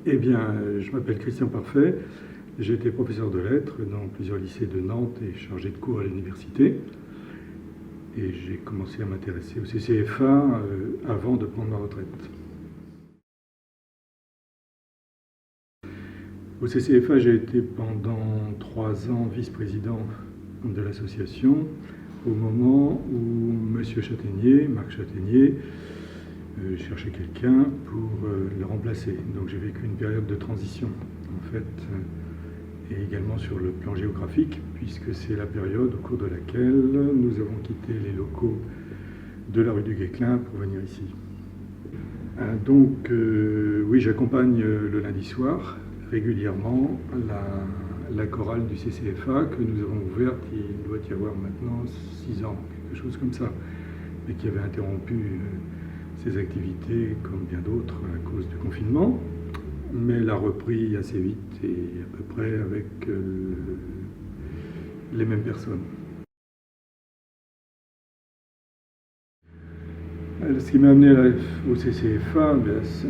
Eh bien, je m'appelle Christian Parfait. J'ai été professeur de lettres dans plusieurs lycées de Nantes et chargé de cours à l'université. Et j'ai commencé à m'intéresser au CCFA avant de prendre ma retraite. Au CCFA, j'ai été pendant 3 ans vice-président de l'association au moment où M. Châtaignier, Marc Châtaignier, cherchait quelqu'un pour le remplacer. Donc j'ai vécu une période de transition, en fait, et également sur le plan géographique, puisque c'est la période au cours de laquelle nous avons quitté les locaux de la rue du Guesclin pour venir ici. Donc oui, j'accompagne le lundi soir régulièrement la chorale du CCFA que nous avons ouverte il doit y avoir maintenant 6 ans, quelque chose comme ça, mais qui avait interrompu ses activités comme bien d'autres à cause du confinement, mais l'a repris assez vite et à peu près avec les mêmes personnes. Ce qui m'a amené au CCFA,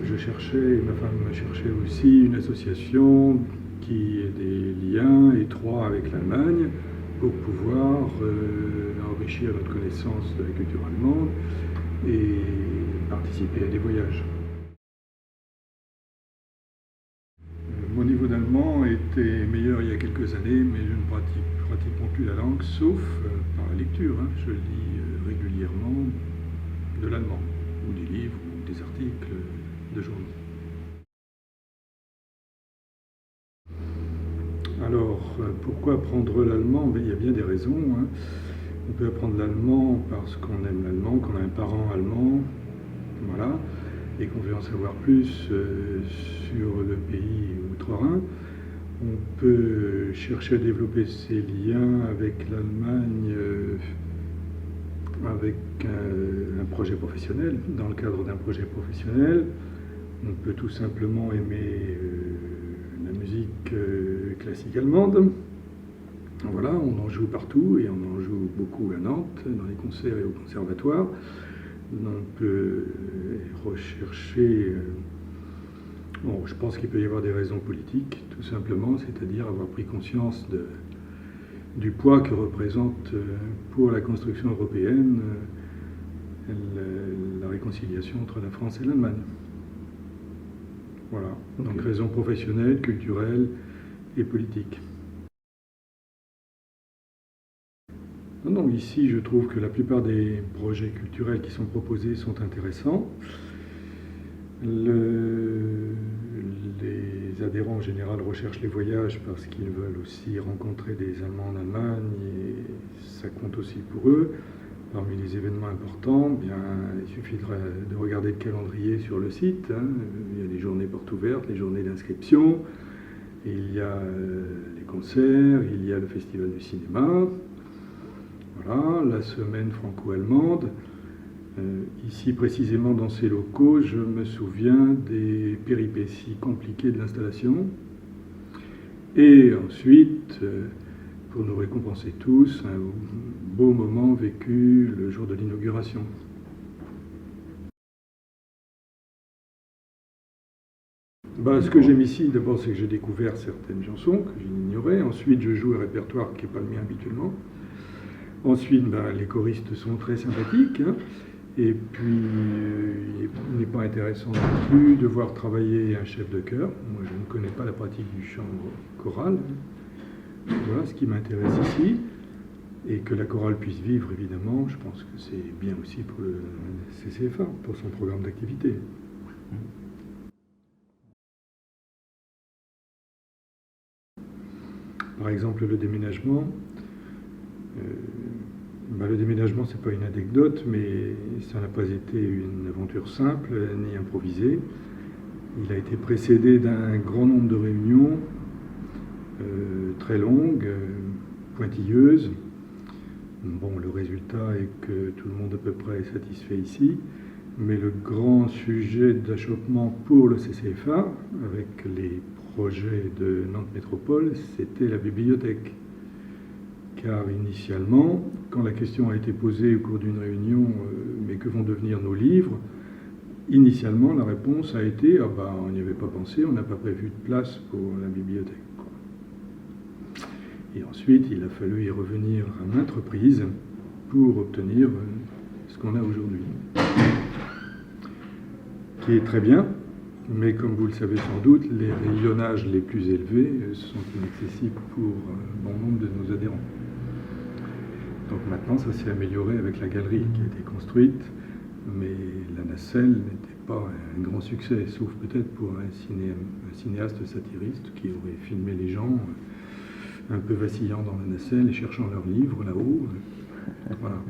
je cherchais, ma femme cherchait aussi une association qui ait des liens étroits avec l'Allemagne pour pouvoir enrichir notre connaissance de la culture allemande et participer à des voyages. Mon niveau d'allemand était meilleur il y a quelques années, mais je ne pratique pratiquement plus la langue, sauf par la lecture. Je lis régulièrement de l'allemand, ou des livres, ou des articles de journaux. Alors, pourquoi apprendre l'allemand? Il y a bien des raisons. On peut apprendre l'allemand parce qu'on aime l'allemand, qu'on a un parent allemand, voilà, et qu'on veut en savoir plus sur le pays outre-Rhin. On peut chercher à développer ses liens avec l'Allemagne avec un projet professionnel, dans le cadre d'un projet professionnel. On peut tout simplement aimer la musique classique allemande. Voilà, on en joue partout et on en joue beaucoup à Nantes, dans les concerts et au conservatoire. On peut rechercher... Bon, je pense qu'il peut y avoir des raisons politiques, tout simplement, c'est-à-dire avoir pris conscience du poids que représente pour la construction européenne la réconciliation entre la France et l'Allemagne. Voilà, donc okay. Raisons professionnelles, culturelles et politiques. Non, ici je trouve que la plupart des projets culturels qui sont proposés sont intéressants. Les adhérents en général recherchent les voyages parce qu'ils veulent aussi rencontrer des Allemands en Allemagne et ça compte aussi pour eux. Parmi les événements importants, il suffira de regarder le calendrier sur le site. Il y a des journées portes ouvertes, les journées d'inscription, il y a les concerts, il y a le festival du cinéma, voilà, la semaine franco-allemande. Ici précisément dans ces locaux, je me souviens des péripéties compliquées de l'installation. Et ensuite, pour nous récompenser tous, un beau moment vécu le jour de l'inauguration. Ce que j'aime ici, d'abord, c'est que j'ai découvert certaines chansons que j'ignorais. Ensuite, je joue un répertoire qui n'est pas le mien habituellement. Ensuite, les choristes sont très sympathiques. Et puis, il n'est pas intéressant non plus de voir travailler un chef de chœur. Moi, je ne connais pas la pratique du chant choral. Voilà ce qui m'intéresse ici. Et que la chorale puisse vivre, évidemment, je pense que c'est bien aussi pour le CCFA, pour son programme d'activité. Par exemple, le déménagement. Le déménagement, ce n'est pas une anecdote, mais ça n'a pas été une aventure simple ni improvisée. Il a été précédé d'un grand nombre de réunions très longues, pointilleuses. Bon, le résultat est que tout le monde à peu près est satisfait ici, mais le grand sujet d'achoppement pour le CCFA, avec les projets de Nantes Métropole, c'était la bibliothèque. Car initialement, quand la question a été posée au cours d'une réunion, mais que vont devenir nos livres, initialement, la réponse a été « Ah ben, on n'y avait pas pensé, on n'a pas prévu de place pour la bibliothèque. » Et ensuite, il a fallu y revenir à maintes reprises pour obtenir ce qu'on a aujourd'hui. Qui est très bien, mais comme vous le savez sans doute, les rayonnages les plus élevés sont inaccessibles pour bon nombre de nos adhérents. Donc maintenant, ça s'est amélioré avec la galerie qui a été construite, mais la nacelle n'était pas un grand succès, sauf peut-être pour un cinéaste satiriste qui aurait filmé les gens un peu vacillant dans la nacelle et cherchant leurs livres là-haut. Voilà.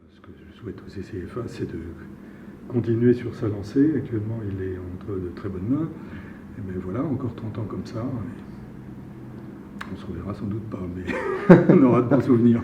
Ce que je souhaite au CCFA, c'est de continuer sur sa lancée. Actuellement, il est entre de très bonnes mains. Et bien voilà, encore 30 ans comme ça. On se reverra sans doute pas, mais on aura de bons souvenirs.